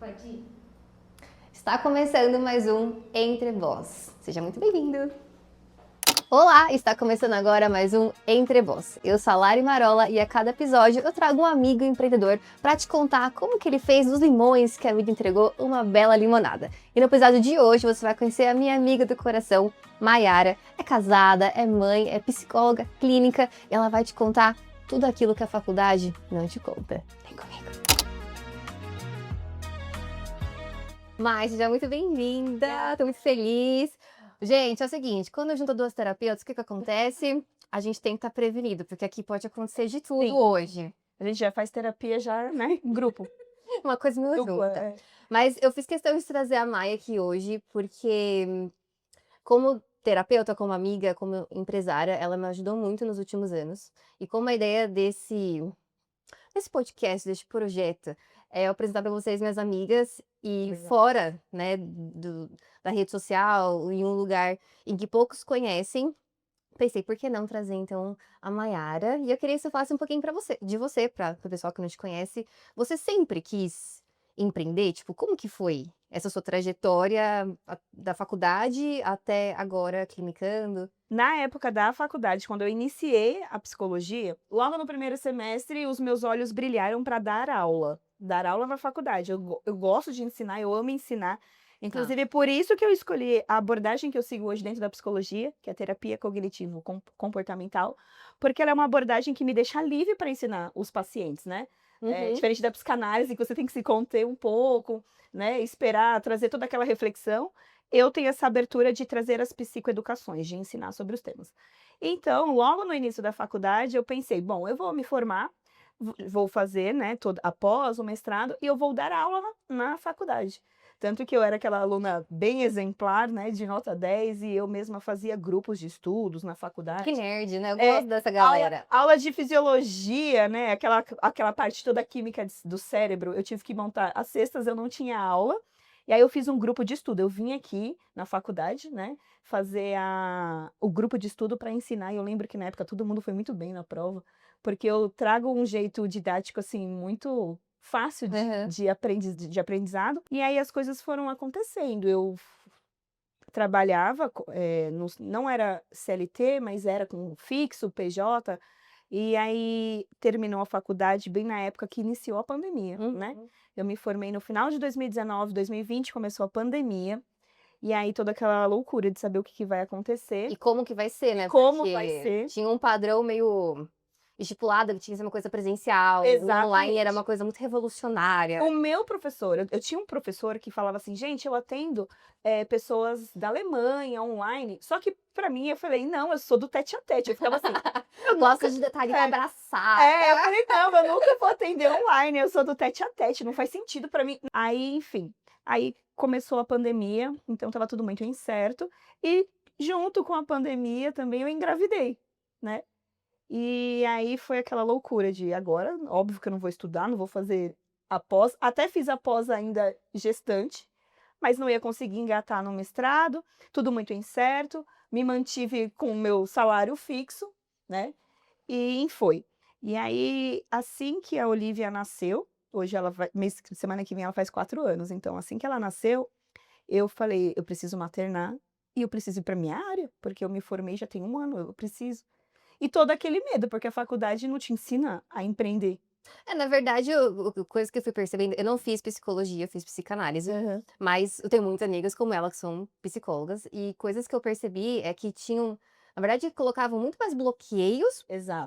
Pode ir. Está começando mais um Entre Vós. Seja muito bem-vindo. Olá, está começando agora mais um Entre Vós. Eu sou a Lari Marola e a cada episódio eu trago um amigo empreendedor para te contar como que ele fez dos limões que a vida entregou uma bela limonada. E no episódio de hoje você vai conhecer a minha amiga do coração, Mayara. É casada, é mãe, é psicóloga clínica e ela vai te contar tudo aquilo que a faculdade não te conta. Vem comigo. Mas seja muito bem-vinda, tô muito feliz. Gente, é o seguinte, quando eu junto duas terapeutas, o que acontece? A gente tem que estar prevenido, porque aqui pode acontecer de tudo. Sim. Hoje. A gente já faz terapia já, né, em grupo. Uma coisa meio junta. Mas eu fiz questão de trazer a Maia aqui hoje, porque como terapeuta, como amiga, como empresária, ela me ajudou muito nos últimos anos. E como a ideia desse podcast, desse projeto, é eu apresentar para vocês minhas amigas e Legal. fora, né, da rede social, em um lugar em que poucos conhecem, pensei, por que não trazer então a Mayara? E eu queria que você falasse um pouquinho para o pessoal que não te conhece. Você sempre quis empreender? Tipo, como que foi essa sua trajetória da faculdade até agora clinicando? Na época da faculdade, quando eu iniciei a psicologia, logo no primeiro semestre, os meus olhos brilharam para dar aula. Dar aula na faculdade. Eu gosto de ensinar, eu amo ensinar. Inclusive, é por isso que eu escolhi a abordagem que eu sigo hoje dentro da psicologia, que é a terapia cognitivo-comportamental, porque ela é uma abordagem que me deixa livre para ensinar os pacientes, né? Diferente da psicanálise, que você tem que se conter um pouco, né? Esperar, trazer toda aquela reflexão. Eu tenho essa abertura de trazer as psicoeducações, de ensinar sobre os temas. Então, logo no início da faculdade, eu pensei, bom, eu vou me formar, vou fazer, né, após o mestrado, e eu vou dar aula na faculdade. Tanto que eu era aquela aluna bem exemplar, né, de nota 10, e eu mesma fazia grupos de estudos na faculdade. Que nerd, né? Eu gosto dessa galera. Aula de fisiologia, né, aquela parte toda química do cérebro, eu tive que montar. Às sextas eu não tinha aula, e aí eu fiz um grupo de estudo. Eu vim aqui na faculdade, né, fazer o grupo de estudo para ensinar, e eu lembro que na época todo mundo foi muito bem na prova, porque eu trago um jeito didático, assim, muito fácil de aprendizado, e aí as coisas foram acontecendo. Eu trabalhava, não era CLT, mas era com fixo, PJ, e aí terminou a faculdade bem na época que iniciou a pandemia, né? Eu me formei no final de 2019, 2020 começou a pandemia, e aí toda aquela loucura de saber o que vai acontecer. E como que vai ser, né? Como Porque vai ser. tinha um padrão meio estipulado, que tinha que ser uma coisa presencial. Exatamente. O online era uma coisa muito revolucionária. O meu professor, eu tinha um professor que falava assim, gente, eu atendo pessoas da Alemanha, online, só que pra mim, eu falei, não, eu sou do tete a tete. Eu ficava assim, eu gosto de detalhe de abraçar. Eu falei, não, eu nunca vou atender online, eu sou do tete a tete, não faz sentido pra mim. Aí, enfim, aí começou a pandemia, então tava tudo muito incerto, e junto com a pandemia também eu engravidei, né? E aí foi aquela loucura de agora, óbvio que eu não vou estudar, não vou fazer após, até fiz após ainda gestante, mas não ia conseguir engatar no mestrado, tudo muito incerto, me mantive com o meu salário fixo, né? E foi. E aí, assim que a Olivia nasceu, hoje ela vai, semana que vem ela faz 4 anos, então assim que ela nasceu, eu falei, eu preciso maternar e eu preciso ir para minha área, porque eu me formei já tem 1 ano, eu preciso. E todo aquele medo, porque a faculdade não te ensina a empreender. Na verdade, coisa que eu fui percebendo, eu não fiz psicologia, eu fiz psicanálise, mas eu tenho muitas amigas como ela que são psicólogas, e coisas que eu percebi é que tinham, na verdade, colocavam muito mais bloqueios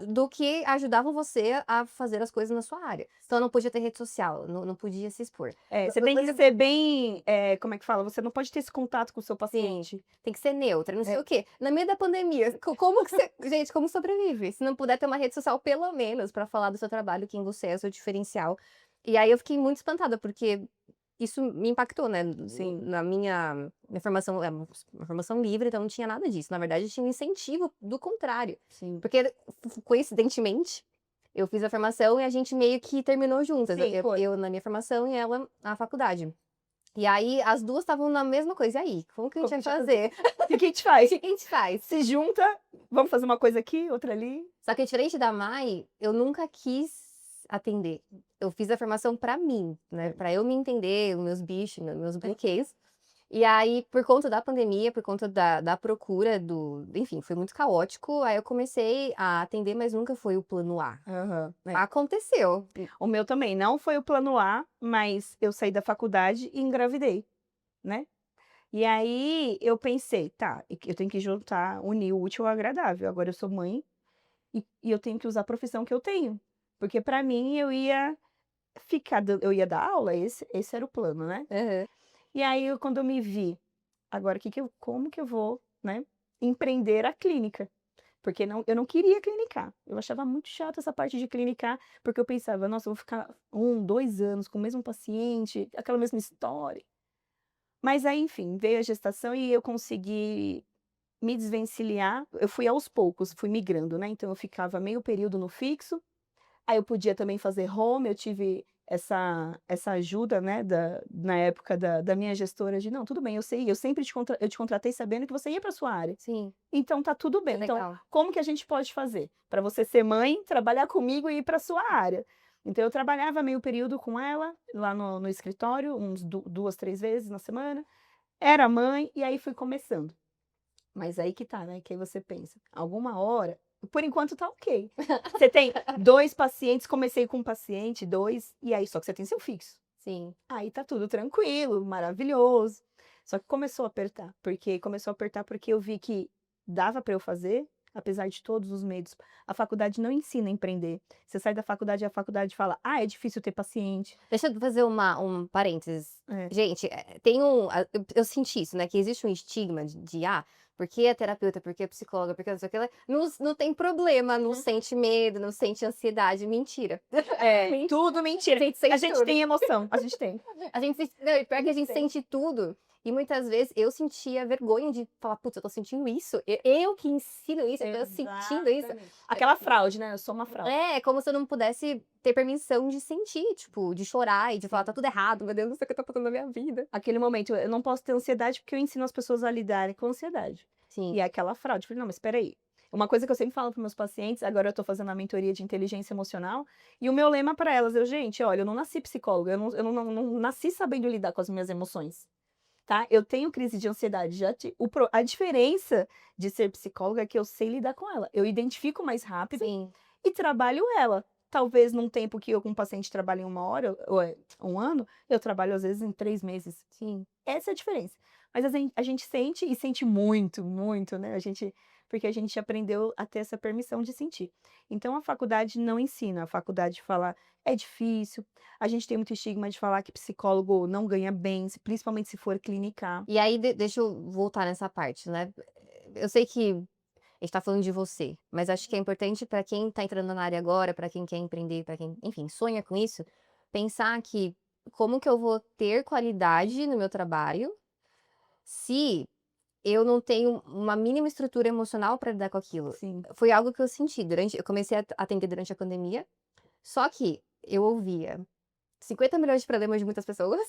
do que ajudavam você a fazer as coisas na sua área. Então, não podia ter rede social, não podia se expor. Você tem que ser bem, como é que fala? Você não pode ter esse contato com o seu paciente. Sim, tem que ser neutra, não sei o quê. Na meio da pandemia, como que você, gente, como sobrevive? Se não puder ter uma rede social, pelo menos, pra falar do seu trabalho, quem você é, o seu diferencial. E aí eu fiquei muito espantada, porque isso me impactou, né? Sim. Na minha formação, é uma formação livre, então não tinha nada disso. Na verdade, tinha um incentivo do contrário. Sim. Porque, coincidentemente, eu fiz a formação e a gente meio que terminou juntas. Sim, eu na minha formação e ela na faculdade. E aí, as duas estavam na mesma coisa. E aí, como que a gente vai fazer? O que a gente faz? O que a gente faz? Se junta, vamos fazer uma coisa aqui, outra ali. Só que diferente da Mai, eu nunca quis atender. Eu fiz a formação pra mim, né, pra eu me entender, os meus bichos, meus bloqueios. E aí, por conta da pandemia, por conta da procura enfim, foi muito caótico, aí eu comecei a atender, mas nunca foi o plano A. Aham, Aconteceu. O meu também, não foi o plano A, mas eu saí da faculdade e engravidei, né. E aí eu pensei: "Tá, eu tenho que juntar, unir o útil ao agradável, agora eu sou mãe e eu tenho que usar a profissão que eu tenho", porque pra mim eu ia dar aula, esse era o plano, né. Aham. E aí quando eu me vi, agora como que eu vou, né, empreender a clínica? Porque eu não queria clinicar, eu achava muito chato essa parte de clinicar, porque eu pensava: "Nossa, eu vou ficar 2 anos com o mesmo paciente, aquela mesma história". Mas aí, enfim, veio a gestação e eu consegui me desvencilhar, eu fui aos poucos, fui migrando, né, então eu ficava meio período no fixo, aí eu podia também fazer home, eu tive essa ajuda, né, na época da minha gestora de: "Não, tudo bem, eu sei, eu sempre eu te contratei sabendo que você ia para sua área, Sim, então tá tudo que bem, então legal. como que a gente pode fazer para você ser mãe, trabalhar comigo e ir para sua área?". Então eu trabalhava meio período com ela, lá no escritório, uns 2, 3 vezes na semana, era mãe, e aí fui começando. Mas aí que tá, né, que aí você pensa, alguma hora por enquanto tá ok. Você tem 2 pacientes, comecei com um paciente, 2 e aí só que você tem seu fixo. Sim. Aí tá tudo tranquilo, maravilhoso. Só que começou a apertar porque eu vi que dava para eu fazer, apesar de todos os medos. A faculdade não ensina a empreender. Você sai da faculdade e a faculdade fala: "Ah, é difícil ter paciente". Deixa eu fazer um parênteses. É. Gente, tem eu senti isso, né, que existe um estigma porque é terapeuta, porque é psicóloga, porque não sei o que lá, não tem problema, não sente medo, não sente ansiedade. Mentira. É, Mentira, tudo a mentira. gente A sente gente tudo. tem emoção, a gente tem. A gente se não, e pior A que a gente gente tem. sente tudo, e muitas vezes eu sentia vergonha de falar: "Putz, eu tô sentindo isso, eu que ensino isso, eu tô sentindo isso". Exatamente. Aquela fraude, né, eu sou uma fraude. É, como se eu não pudesse ter permissão de sentir, tipo, de chorar e de falar: "Tá tudo errado, meu Deus, não sei o que tá passando na minha vida". Aquele momento, eu não posso ter ansiedade, porque eu ensino as pessoas a lidarem com ansiedade. Sim. E é aquela fraude, eu falei: "Não, mas espera aí". Uma coisa que eu sempre falo para meus pacientes, agora eu tô fazendo a mentoria de inteligência emocional, e o meu lema para elas, gente, olha, eu não nasci psicóloga, eu não nasci sabendo lidar com as minhas emoções, tá? Eu tenho crise de ansiedade, a diferença de ser psicóloga é que eu sei lidar com ela. Eu identifico mais rápido Sim, e trabalho ela. Talvez num tempo que eu com um paciente trabalho em 1 hora, ou 1 ano, eu trabalho às vezes em 3 meses. sim. Essa é a diferença. Mas a gente sente e sente muito, muito, né, porque a gente aprendeu a ter essa permissão de sentir. Então a faculdade não ensina, a faculdade fala: "É difícil", a gente tem muito estigma de falar que psicólogo não ganha bem, principalmente se for clinicar. E aí deixa eu voltar nessa parte, né. Eu sei que a gente tá falando de você, mas acho que é importante pra quem tá entrando na área agora, pra quem quer empreender, pra quem, enfim, sonha com isso, pensar que como que eu vou ter qualidade no meu trabalho, se eu não tenho uma mínima estrutura emocional pra lidar com aquilo. Sim. Foi algo que eu senti eu comecei a atender durante a pandemia, só que eu ouvia 50 milhões de problemas de muitas pessoas.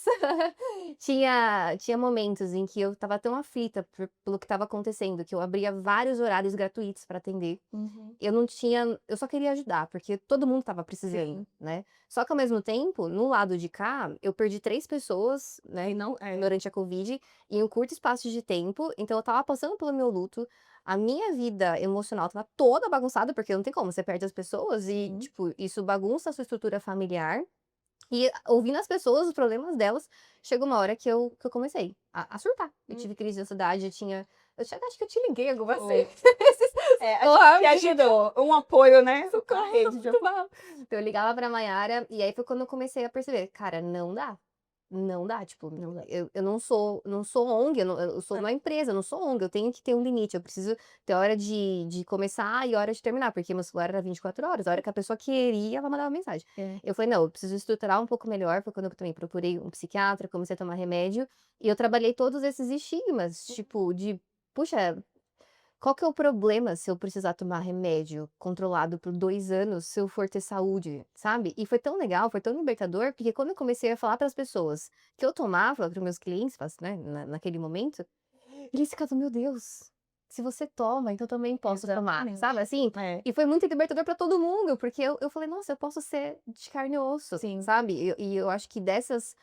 Tinha momentos em que eu estava tão aflita pelo que estava acontecendo, que eu abria vários horários gratuitos para atender. Uhum. Eu só queria ajudar, porque todo mundo estava precisando, Sim. né. Só que ao mesmo tempo, no lado de cá, eu perdi 3 pessoas, né, E não é. durante a covid, em um curto espaço de tempo, então eu estava passando pelo meu luto, a minha vida emocional estava toda bagunçada, porque não tem como, você perde as pessoas e, Sim. tipo, isso bagunça a sua estrutura familiar. E ouvindo as pessoas, os problemas delas, chegou uma hora que eu comecei a surtar. Eu Hum. tive crise de ansiedade, acho que eu te liguei algumas Foi. vezes. É, a gente Socorro, se ajudou, um apoio, né, na socorro, tô rede de muito mal. Então eu ligava pra Mayara, e aí foi quando eu comecei a perceber: "Cara, não dá, não dá, tipo, não dá. eu não sou ONG, eu sou É. uma empresa, eu não sou ONG, eu tenho que ter um limite, eu preciso ter hora de começar e hora de terminar", porque meu celular era 24 horas, a hora que a pessoa queria, ela mandava mensagem. É. Eu falei: "Não, eu preciso estruturar um pouco melhor", foi quando eu também procurei um psiquiatra, comecei a tomar remédio, e eu trabalhei todos esses estigmas, tipo, puxa, qual que é o problema se eu precisar tomar remédio controlado por 2 anos, se eu for ter saúde, sabe? E foi tão legal, foi tão libertador, porque quando eu comecei a falar para as pessoas que eu tomava, para os meus clientes, né, naquele momento, eles ficavam: "Meu Deus". se você toma, então também posso tomar, Exatamente. sabe assim? É, E foi muito libertador pra todo mundo, porque eu falei: "Nossa, eu posso ser de carne e osso", sim, sabe? E eu acho que desses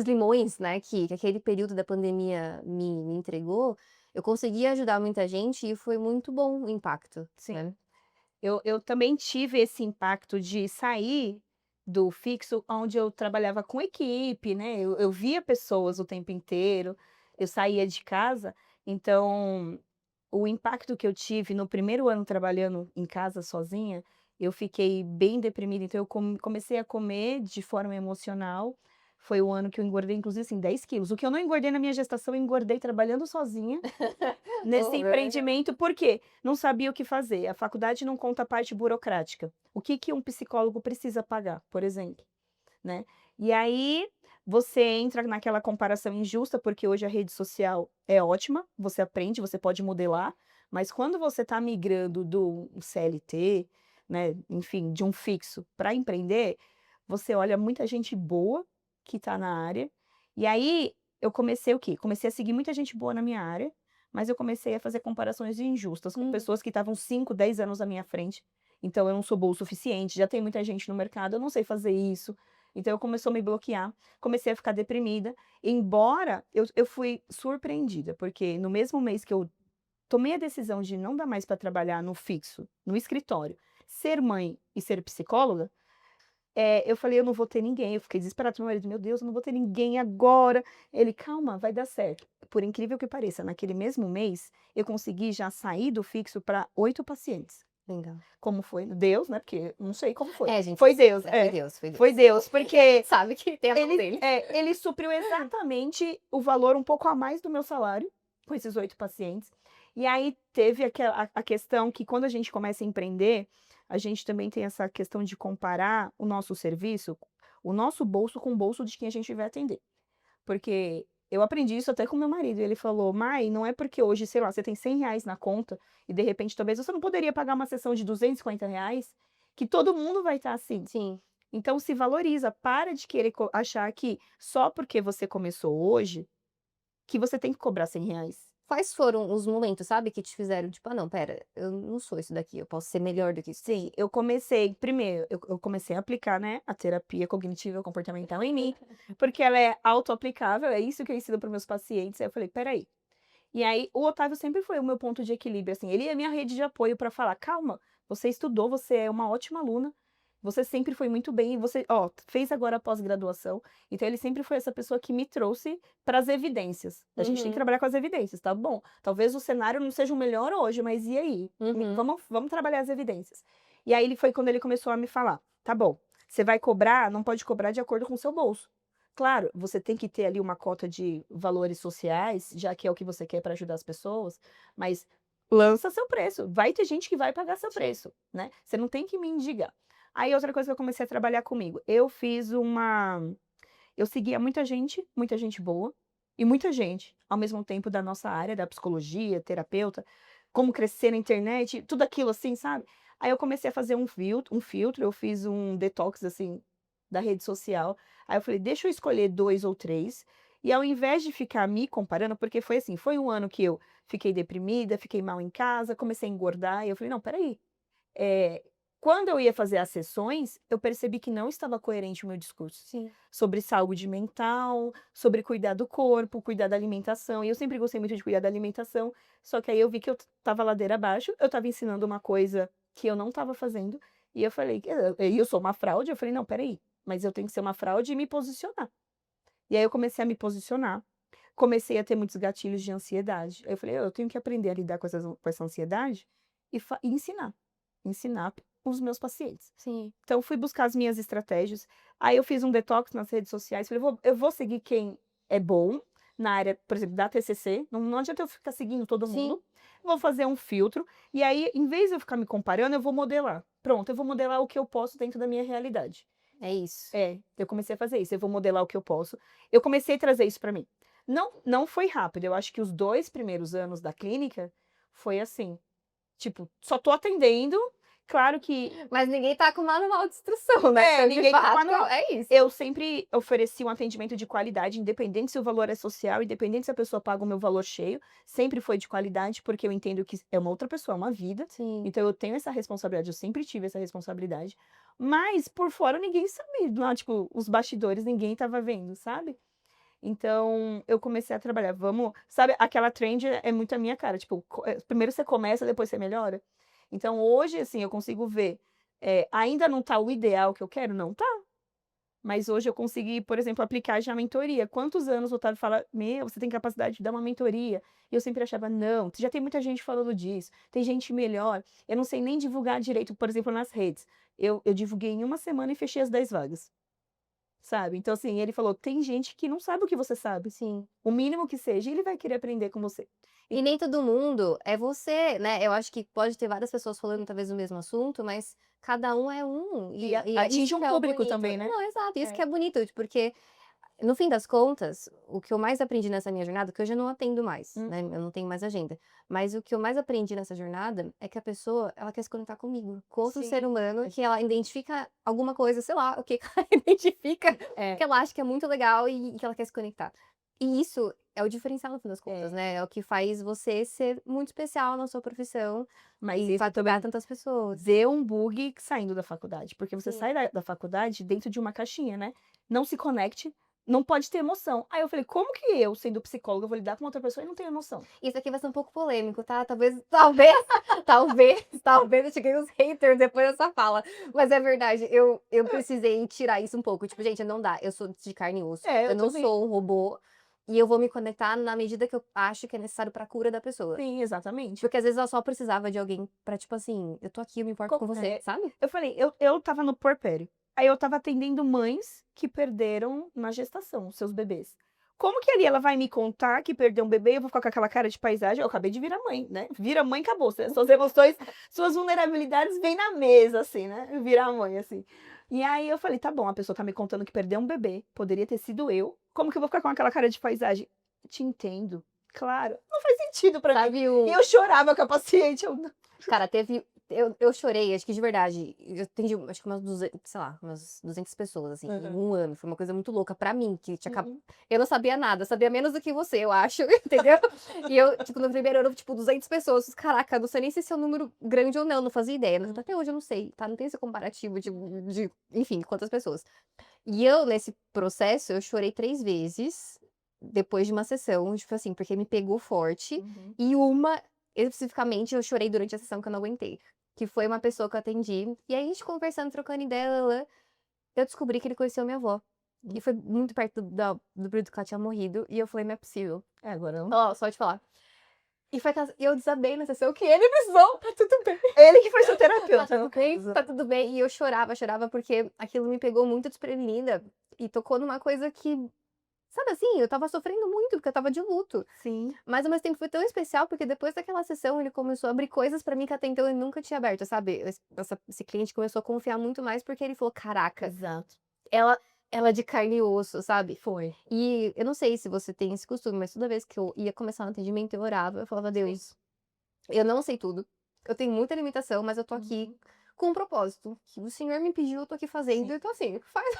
limões, né, que aquele período da pandemia me entregou, eu consegui ajudar muita gente e foi muito bom o impacto, sim. né. Eu também tive esse impacto de sair do fixo, onde eu trabalhava com equipe, né, eu via pessoas o tempo inteiro, eu saía de casa, então o impacto que eu tive no primeiro ano trabalhando em casa sozinha, eu fiquei bem deprimida, então eu comecei a comer de forma emocional. Foi o ano que eu engordei, inclusive, assim, 10 quilos. O que eu não engordei na minha gestação, eu engordei trabalhando sozinha nesse Oh, meu Deus. empreendimento, por quê? Não sabia o que fazer. A faculdade não conta a parte burocrática. O que que um psicólogo precisa pagar, por exemplo, né? E aí você entra naquela comparação injusta, porque hoje a rede social é ótima, você aprende, você pode modelar, mas quando você está migrando do CLT, né, enfim, de um fixo para empreender, você olha muita gente boa que está na área. E aí eu comecei o quê? Comecei a seguir muita gente boa na minha área, mas eu comecei a fazer comparações injustas com Hum. pessoas que estavam 5, 10 anos à minha frente. Então eu não sou boa o suficiente, já tem muita gente no mercado, eu não sei fazer isso. Então eu começou a me bloquear, comecei a ficar deprimida, embora eu fui surpreendida, porque no mesmo mês que eu tomei a decisão de não dar mais para trabalhar no fixo, no escritório, ser mãe e ser psicóloga, eu falei: "Eu não vou ter ninguém", eu fiquei desesperada com meu marido: "Meu Deus, eu não vou ter ninguém agora". Ele: "Calma, vai dar certo". Por incrível que pareça, naquele mesmo mês, eu consegui já sair do fixo para 8 pacientes. Legal. Como foi? Deus, né, porque não sei como foi. É, gente, Foi Deus, foi Deus, foi foi Deus. Deus, porque Sabe que tem a mão ele dele. ele supriu exatamente o valor um pouco a mais do meu salário, com esses 8 pacientes. E aí teve a questão que quando a gente começa a empreender, a gente também tem essa questão de comparar o nosso serviço, o nosso bolso com o bolso de quem a gente vai atender. Porque eu aprendi isso até com meu marido, ele falou: "Mai, não é porque hoje, sei lá, você tem R$ 100 na conta e de repente talvez você não poderia pagar uma sessão de R$ 250, que todo mundo vai estar assim". Sim. Então se valoriza, para de querer achar que só porque você começou hoje, que você tem que cobrar R$ 100. Quais foram os momentos, sabe, que te fizeram tipo: "Ah não, espera, eu não sou isso daqui, eu posso ser melhor do que isso Sim, daqui"? eu comecei primeiro, eu comecei a aplicar, né, a terapia cognitiva comportamental em mim, porque ela é autoaplicável, é isso que eu ensino para meus pacientes, aí eu falei: "Espera aí". E aí o Otávio sempre foi o meu ponto de equilíbrio, assim, ele é a minha rede de apoio para falar: "Calma, você estudou, você é uma ótima aluna, você sempre foi muito bem e você, ó, fez agora a pós-graduação". Então ele sempre foi essa pessoa que me trouxe para as evidências. A gente tem que Uhum, trabalhar com as evidências, tá bom, talvez o cenário não seja o melhor hoje, mas e aí? uhum. Vamos trabalhar as evidências. E aí ele foi quando ele começou a me falar: "Tá bom, você vai cobrar, não pode cobrar de acordo com o seu bolso. Claro, você tem que ter ali uma cota de valores sociais, já que é o que você quer para ajudar as pessoas, mas lança seu preço, vai ter gente que vai pagar seu preço, né, você não tem que mendigar". Aí outra coisa que eu comecei a trabalhar comigo, eu seguia muita gente boa, e muita gente, ao mesmo tempo da nossa área, da psicologia, terapeuta, como crescer na internet, tudo aquilo assim, sabe. Aí eu comecei a fazer um filtro, eu fiz um detox, assim, da rede social. Aí eu falei: "Deixa eu escolher 2 ou 3 e ao invés de ficar me comparando", porque foi assim, foi um ano que eu fiquei deprimida, fiquei mal em casa, comecei a engordar, e eu falei: "Não, espera aí". Eh, Quando eu ia fazer as sessões, eu percebi que não estava coerente o meu discurso Sim. sobre saúde mental, sobre cuidar do corpo, cuidar da alimentação, e eu sempre gostei muito de cuidar da alimentação, só que aí eu vi que eu estava ladeira abaixo, eu estava ensinando uma coisa que eu não estava fazendo, e eu falei e eu sou uma fraude, eu falei: "Não, espera aí, mas eu tenho que ser uma fraude e me posicionar". E aí eu comecei a me posicionar, comecei a ter muitos gatilhos de ansiedade, aí eu falei: "Eu tenho que aprender a lidar com essa ansiedade e ensinar os meus pacientes". Sim. Então fui buscar as minhas estratégias, aí eu fiz um detox nas redes sociais, falei: "Eu vou seguir quem é bom na área, por exemplo, da TCC, não adianta eu ficar seguindo todo Sim. mundo, vou fazer um filtro, e aí em vez de eu ficar me comparando, eu vou modelar. Pronto, eu vou modelar o que eu posso dentro da minha realidade". É isso. Eu comecei a fazer isso, eu vou modelar o que eu posso. Eu comecei a trazer isso para mim. Não foi rápido, eu acho que os 2 primeiros anos da clínica foi assim, tipo, só tô atendendo, Claro que Mas ninguém tá com manual de instrução, né? Então, de ninguém tá com fato, manual. é isso. Eu sempre ofereci um atendimento de qualidade, independente se o valor é social, independente se a pessoa paga o meu valor cheio, sempre foi de qualidade, porque eu entendo que é uma outra pessoa, é uma vida, Sim. então eu tenho essa responsabilidade, eu sempre tive essa responsabilidade, mas por fora ninguém sabia, lá, tipo, os bastidores ninguém estava vendo, sabe? Então eu comecei a trabalhar, sabe, aquela trend é muito a minha cara, tipo, primeiro você começa, depois você melhora. Então hoje, assim, eu consigo ver, ainda não tá o ideal que eu quero? Não tá. Mas hoje eu consegui, por exemplo, aplicar já a mentoria. Quantos anos o Otávio fala: "Meu, você tem capacidade de dar uma mentoria?" E eu sempre achava: "Não, já tem muita gente falando disso, tem gente melhor, eu não sei nem divulgar direito", por exemplo, nas redes. Eu divulguei em uma semana e fechei as 10 vagas, sabe. Então, assim, ele falou: "Tem gente que não sabe o que você sabe, Sim. o mínimo que seja, ele vai querer aprender com você". E nem todo mundo é você, né? Eu acho que pode ter várias pessoas falando talvez o mesmo assunto, mas cada um é um. E E é atinge isso um que é o público bonito. também, né. Não, exato, isso É. que é bonito, porque no fim das contas, o que eu mais aprendi nessa minha jornada, que hoje eu não atendo mais, Hum, né? Eu não tenho mais agenda. Mas o que eu mais aprendi nessa jornada é que a pessoa, ela quer se conectar comigo, com outro sim. ser humano, que ela identifica alguma coisa, sei lá, o que que ela identifica, que É, ela acha que é muito legal e que ela quer se conectar. E isso é o diferencial no fim das contas, é. né? É o que faz você ser muito especial na sua profissão Mas e isso faturar também tantas pessoas. deu um bug saindo da faculdade, porque você Sim. sai da faculdade dentro de uma caixinha, né, não se conecte, não pode ter emoção. Aí eu falei: "Como que eu, sendo psicóloga, vou lidar com outra pessoa e não tenho emoção?". Isso aqui vai ser um pouco polêmico, tá? Talvez eu cheguei nos haters depois dessa fala. Mas é verdade, eu precisei tirar isso um pouco. Tipo, gente, não dá. Eu sou de carne e osso. É, Eu eu não também. sou um robô. E eu vou me conectar na medida que eu acho que é necessário pra cura da pessoa. Sim, exatamente. Porque às vezes ela só precisava de alguém pra, tipo assim, eu tô aqui, eu me importo com você, É, sabe? eu falei, eu estava no puerpério, aí eu estava atendendo mães que perderam na gestação os seus bebês. Como que ali ela vai me contar que perdeu um bebê e eu vou ficar com aquela cara de paisagem? Eu acabei de virar mãe, né, vira mãe, acabou, suas emoções, suas vulnerabilidades vêm na mesa, assim, né, virar mãe, assim. E aí eu falei: "Tá bom, a pessoa tá me contando que perdeu um bebê, poderia ter sido eu, como que eu vou ficar com aquela cara de paisagem?". Te entendo, claro, não faz sentido pra mim. Sabe E o. eu chorava com a paciente, eu Cara, teve. Eu chorei, acho que de verdade. Eu atendi, acho que umas 200, sei lá, umas 200 pessoas, assim, em Aham. um ano. Foi uma coisa muito louca pra mim, que tinha Uhum. eu não sabia nada, eu sabia menos do que você, eu acho, entendeu? E eu, tipo, no primeiro ano, tipo, 200 pessoas. Caraca, não sei nem se esse é um número grande ou não fazia ideia. Até hoje eu não sei, tá? Não tem esse comparativo enfim, quantas pessoas. E eu, nesse processo, eu chorei 3 vezes, depois de uma sessão, tipo assim, porque me pegou forte. Uhum. E uma, especificamente, eu chorei durante a sessão que eu não aguentei. Que foi uma pessoa que eu atendi. E aí, a gente conversando, trocando ideia, eu descobri que ele conheceu minha avó. E foi muito perto do período que ela tinha morrido. E eu falei, não é possível. É, agora não. Ó, só te falar. E foi e eu desabei na sessão que ele precisou. Tá tudo bem. Ele que foi seu Tá terapeuta, no tudo bem, caso. tá tudo bem. E eu chorava porque aquilo me pegou muito desprevenida. E tocou numa coisa que, sabe assim, eu tava sofrendo muito, porque eu tava de luto. Sim, Mas ao mesmo tempo foi tão especial, porque depois daquela sessão ele começou a abrir coisas pra mim que até então ele nunca tinha aberto, sabe? Esse cliente começou a confiar muito mais porque ele falou: "Caraca, exato. ela ela é de carne e osso", sabe? Foi. E eu não sei se você tem esse costume, mas toda vez que eu ia começar um atendimento eu orava, eu falava: Sim. "Deus, eu não sei tudo, eu tenho muita limitação, mas eu tô aqui Uhum. com um propósito, que o senhor me pediu, eu tô aqui fazendo, Sim. então assim, faz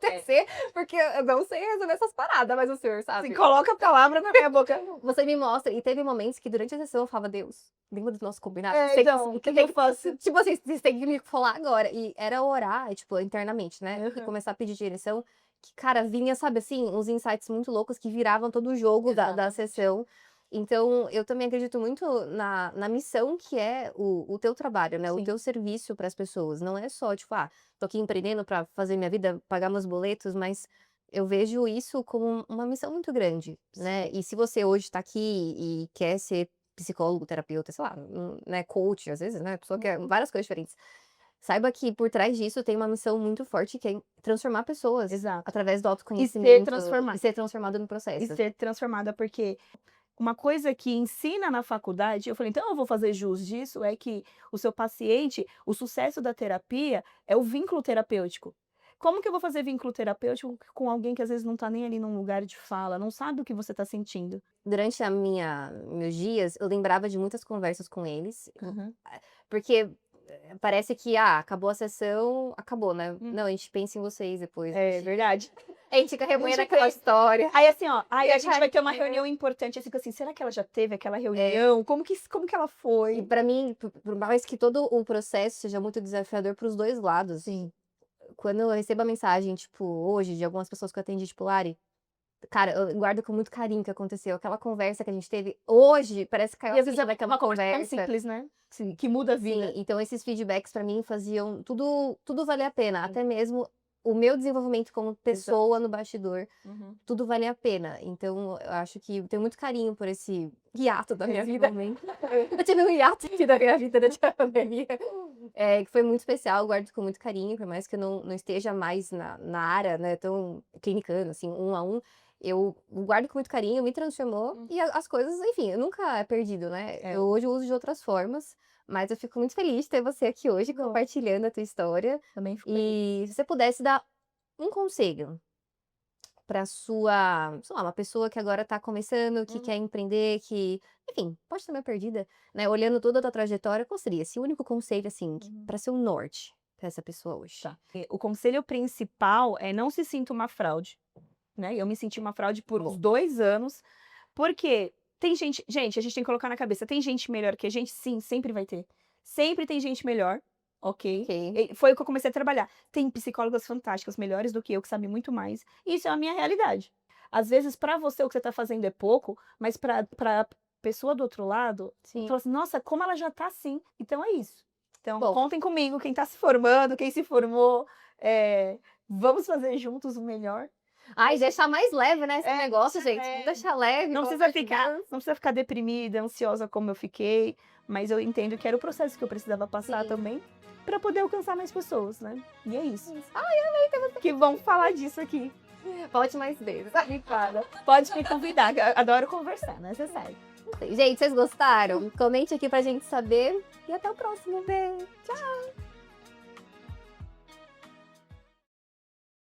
É. acontecer, porque eu não sei resolver essas paradas, mas o senhor Assim, sabe". coloca a palavra na minha boca. Você me mostra. E teve momentos que durante a sessão eu falava: "Deus, lembra do nosso combinado? É, Você então, o que que tem eu faço? tipo assim, vocês têm que me falar agora". E era orar, tipo, internamente, né, e Aham. começar a pedir direção, que, cara, vinha, sabe assim, uns insights muito loucos que viravam todo o jogo da Exatamente. sessão. Então, eu também acredito muito na missão que é o teu trabalho, né, o Sim. teu serviço para as pessoas. Não é só, tipo: "Ah, tô aqui empreendendo para fazer minha vida, pagar meus boletos", mas eu vejo isso como uma missão muito grande, né. Sim. E se você hoje está aqui e quer ser psicólogo, terapeuta, sei lá, né, coach, às vezes, né, a pessoa quer Uhum. várias coisas diferentes. Saiba que por trás disso tem uma missão muito forte que é transformar pessoas Exato. através do E ser autoconhecimento e transformada. ser transformado no E processo. ser transformada, porque uma coisa que ensina na faculdade, eu falei: "Então eu vou fazer jus disso", é que o seu paciente, o sucesso da terapia é o vínculo terapêutico. Como que eu vou fazer vínculo terapêutico com alguém que às vezes não tá nem ali num lugar de fala, não sabe o que você tá sentindo? Durante a meus dias, eu lembrava de muitas conversas com eles, Aham. porque parece que, acabou a sessão, acabou, né? Hum. Não, a gente pensa em vocês depois. É verdade. A gente fica remoendo Gente, aquela história. Aí assim, ó, aí a E gente vai ter uma aí, reunião importante, assim, fica assim, será que ela já teve aquela reunião? Como que ela E foi? pra mim, por mais que todo o processo seja muito desafiador pros dois lados, Sim. quando eu recebo a mensagem, tipo, hoje, de algumas pessoas que eu atendi, tipo, Lari, cara, eu guardo com muito carinho o que aconteceu. Aquela conversa que a gente teve hoje, parece que caiu E a às vezes ficha é daquela uma coisa tão conversa. simples, né? Sim, Que muda a vida. sim, então esses feedbacks pra mim faziam tudo valer a pena, até mesmo o meu desenvolvimento como pessoa no bastidor, Uhum. tudo vale a pena. Então eu acho que eu tenho muito carinho por esse hiato da minha vida. Eu tive um hiato aqui da minha vida durante a pandemia, que foi muito especial, eu guardo com muito carinho, por mais que eu não esteja mais na área, né, tão clinicando, assim, 1 a 1, eu guardo com muito carinho, me transformou e as coisas, enfim, nunca é perdido, né? É. Eu hoje uso de outras formas, mas eu fico muito feliz de ter você aqui hoje Bom. compartilhando a tua história. Também fico feliz. E se você pudesse dar um conselho para sua, sei lá, uma pessoa que agora tá começando, que quer empreender, que, enfim, pode estar meio perdida, né? Olhando toda a tua trajetória, qual seria esse único conselho, assim, para ser um norte para essa pessoa hoje? Tá. O conselho principal é não se sinta uma fraude, né? Eu me senti uma fraude por uns 2 anos, porque tem gente, a gente tem que colocar na cabeça, tem gente melhor que a gente? Sim, sempre vai ter. Sempre tem gente melhor, ok? Ok. Foi o que eu comecei a trabalhar. Tem psicólogas fantásticas, melhores do que eu, que sabem muito mais. E isso é a minha realidade. Às vezes, pra você, o que você tá fazendo é pouco, mas pra pessoa do outro lado, Sim. fala assim, nossa, como ela já tá assim. Então é isso. Então, Bom. contem comigo, quem tá se formando, quem se formou, vamos fazer juntos o melhor. Ai, deixar mais leve, né, esse negócio, gente. é. Vamos deixar leve. Não pelo precisa amor de Deus. não precisa ficar deprimida, ansiosa como eu fiquei, mas eu entendo que era o processo que eu precisava passar Sim. também, pra poder alcançar mais pessoas, né? E é isso. Ai, amei ter você. Que vamos falar disso aqui. Volte mais vezes. Obrigada. Pode me convidar, que eu adoro conversar, né? Você sabe. Gente, vocês gostaram? Comente aqui pra gente saber. E até o próximo. Beijo. Tchau.